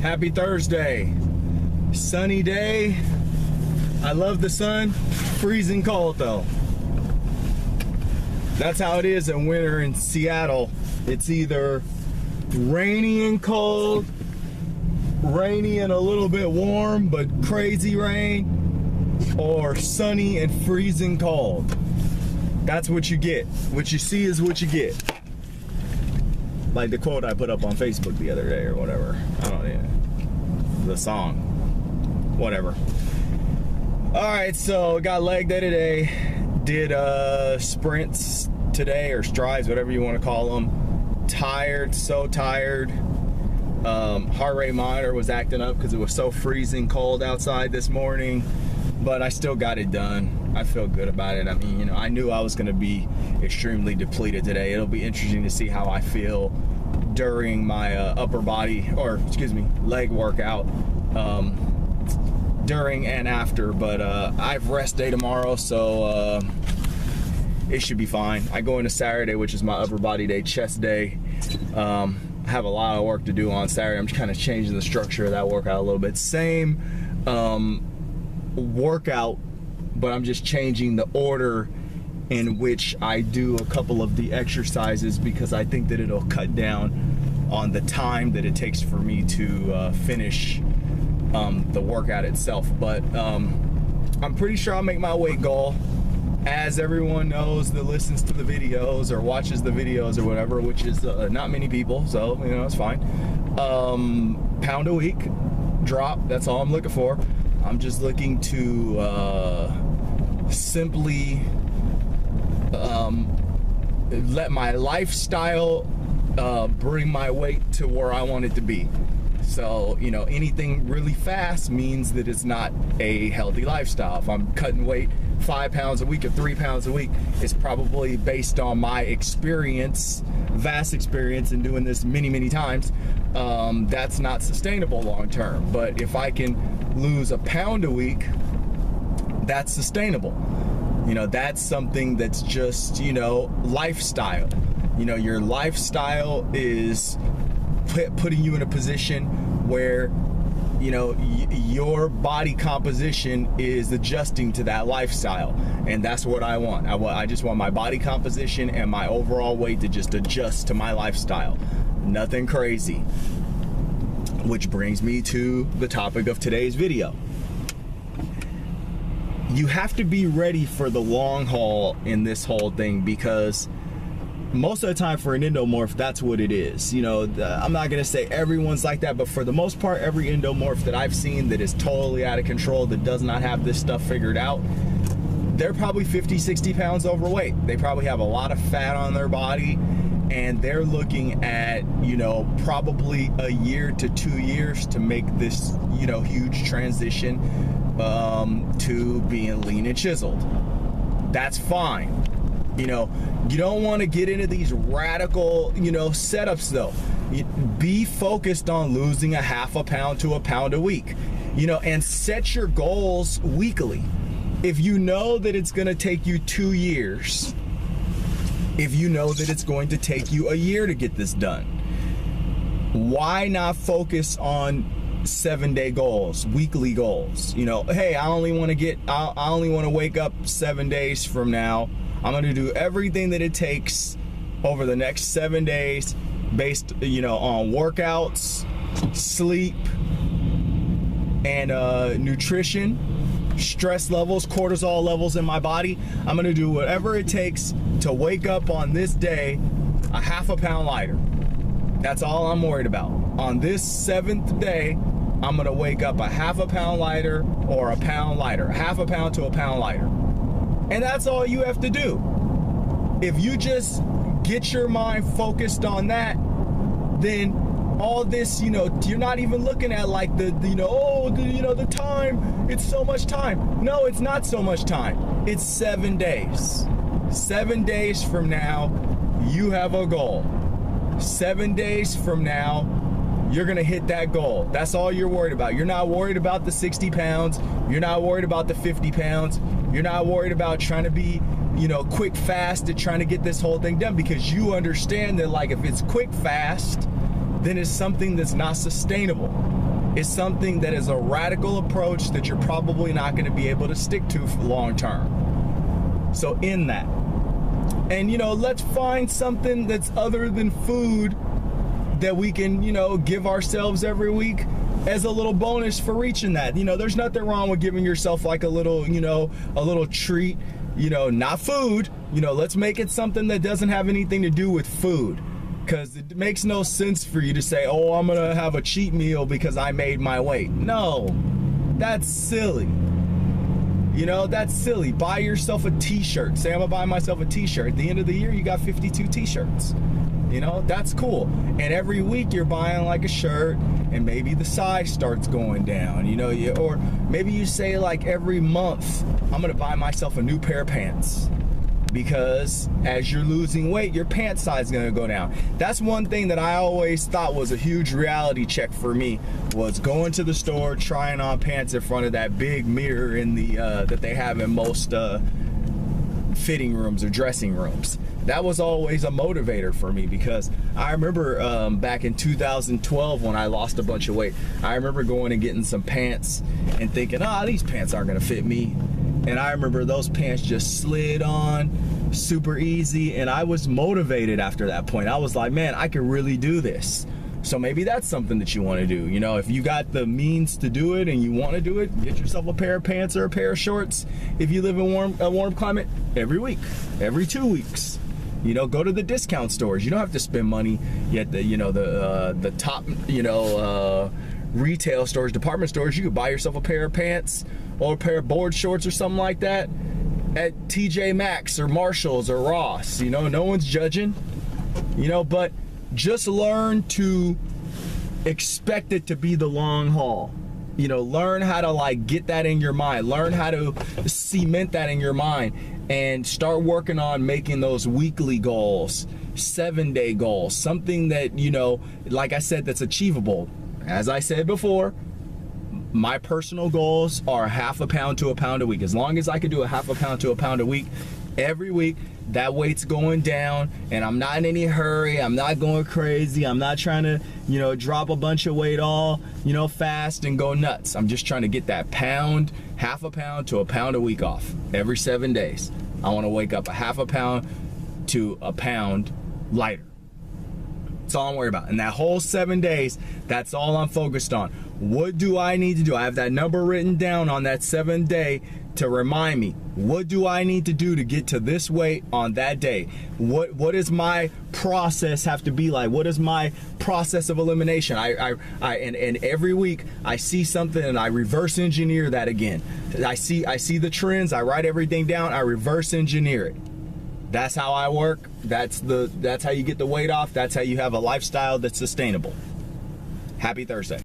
Happy Thursday. Sunny day. I love the sun. Freezing cold though. That's how it is in winter in Seattle. It's either rainy and cold, rainy and a little bit warm, but crazy rain, or sunny and freezing cold. That's what you get. What you see is what you get. Like the quote I put up on Facebook the other day or whatever. I don't know. The song. Whatever. Alright, so got leg day today. Did sprints today, or strides, whatever you want to call them. Tired, so tired. Heart rate monitor was acting up because it was so freezing cold outside this morning. But I still got it done. I feel good about it. I mean, you know, I knew I was going to be extremely depleted today. It'll be interesting to see how I feel during my upper body, or excuse me, leg workout, during and after. But I have rest day tomorrow, so it should be fine. I go into Saturday, which is my upper body day, chest day. I have a lot of work to do on Saturday. I'm just kind of changing the structure of that workout a little bit. Same workout, but I'm just changing the order in which I do a couple of the exercises, because I think that it'll cut down on the time that it takes for me to finish the workout itself. But I'm pretty sure I'll make my weight goal. As everyone knows that listens to the videos or watches the videos or whatever, which is not many people, so you know, it's fine. Pound a week drop, that's all I'm looking for. I'm just looking to simply let my lifestyle bring my weight to where I want it to be. So, you know, anything really fast means that it's not a healthy lifestyle. If I'm cutting weight 5 pounds a week or 3 pounds a week, it's probably based on my experience, vast experience in doing this many times. That's not sustainable long term. But if I can lose a pound a week, that's sustainable. You know, that's something that's just, you know, lifestyle. You know, your lifestyle is putting you in a position where, you know, your body composition is adjusting to that lifestyle, and that's what I want. I just want my body composition and my overall weight to just adjust to my lifestyle. Nothing crazy. Which brings me to the topic of today's video. You have to be ready for the long haul in this whole thing, because most of the time for an endomorph, that's what it is. You know, I'm not gonna say everyone's like that, but for the most part, every endomorph that I've seen that is totally out of control, that does not have this stuff figured out, they're probably 50, 60 pounds overweight. They probably have a lot of fat on their body, and they're looking at, you know, probably a year to 2 years to make this, you know, huge transition to being lean and chiseled. That's fine. You know, you don't want to get into these radical, you know, setups though. Be focused on losing a half a pound to a pound a week, you know, and set your goals weekly. If you know that it's going to take you 2 years, if you know that it's going to take you a year to get this done, why not focus on 7-day goals, weekly goals? You know, hey, I only want to wake up 7 days from now. I'm going to do everything that it takes over the next 7 days based, you know, on workouts, sleep, and nutrition, stress levels, cortisol levels in my body. I'm going to do whatever it takes to wake up on this day a half a pound lighter. That's all I'm worried about. On this 7th day, I'm going to wake up a half a pound lighter or a pound lighter, half a pound to a pound lighter. And that's all you have to do. If you just get your mind focused on that, then all this, you know, you're not even looking at like the you know, oh, you know, the time, it's so much time. No, it's not so much time. It's 7 days. 7 days from now, you have a goal. 7 days from now, you're gonna hit that goal. That's all you're worried about. You're not worried about the 60 pounds. You're not worried about the 50 pounds. You're not worried about trying to be, you know, quick, fast and trying to get this whole thing done, because you understand that, like, if it's quick, fast, then it's something that's not sustainable. is something that is a radical approach that you're probably not going to be able to stick to for long term. So in that, and you know, let's find something that's other than food that we can, you know, give ourselves every week as a little bonus for reaching that. You know, there's nothing wrong with giving yourself like a little, you know, a little treat, you know, not food. You know, let's make it something that doesn't have anything to do with food. Because it makes no sense for you to say, oh, I'm gonna have a cheat meal because I made my weight. No, that's silly. You know, that's silly. Buy yourself a t-shirt. Say I'm gonna buy myself a t-shirt. At the end of the year, you got 52 t-shirts. You know, that's cool. And every week you're buying like a shirt and maybe the size starts going down, you know, or maybe you say like every month, I'm gonna buy myself a new pair of pants. Because as you're losing weight, your pant size is gonna go down. That's one thing that I always thought was a huge reality check for me, was going to the store, trying on pants in front of that big mirror in the that they have in most fitting rooms or dressing rooms. That was always a motivator for me, because I remember back in 2012 when I lost a bunch of weight, I remember going and getting some pants and thinking, these pants aren't gonna fit me. And I remember those pants just slid on super easy, and I was motivated after that point. I was like, man, I could really do this. So maybe that's something that you want to do. You know, if you got the means to do it and you want to do it, get yourself a pair of pants or a pair of shorts. If you live in a warm climate, every week, every 2 weeks. You know, go to the discount stores. You don't have to spend money at the, you know, the top, you know, retail stores, department stores. You could buy yourself a pair of pants or a pair of board shorts or something like that at TJ Maxx or Marshalls or Ross. You know, no one's judging, you know, but just learn to expect it to be the long haul. You know, learn how to like get that in your mind, learn how to cement that in your mind, and start working on making those weekly goals, 7-day goals, something that, you know, like I said, that's achievable. As I said before, my personal goals are half a pound to a pound a week. As long as I can do a half a pound to a pound a week, every week, that weight's going down, and I'm not in any hurry. I'm not going crazy. I'm not trying to, you know, drop a bunch of weight all, you know, fast and go nuts. I'm just trying to get that pound, half a pound to a pound a week off every 7 days. I want to wake up a half a pound to a pound lighter. That's all I'm worried about. And that whole 7 days, that's all I'm focused on. What do I need to do? I have that number written down on that 7th day to remind me, what do I need to do to get to this weight on that day? What does my process have to be like? What is my process of elimination? And every week I see something and I reverse engineer that again. I see the trends, I write everything down, I reverse engineer it. That's how I work. That's how you get the weight off. That's how you have a lifestyle that's sustainable. Happy Thursday.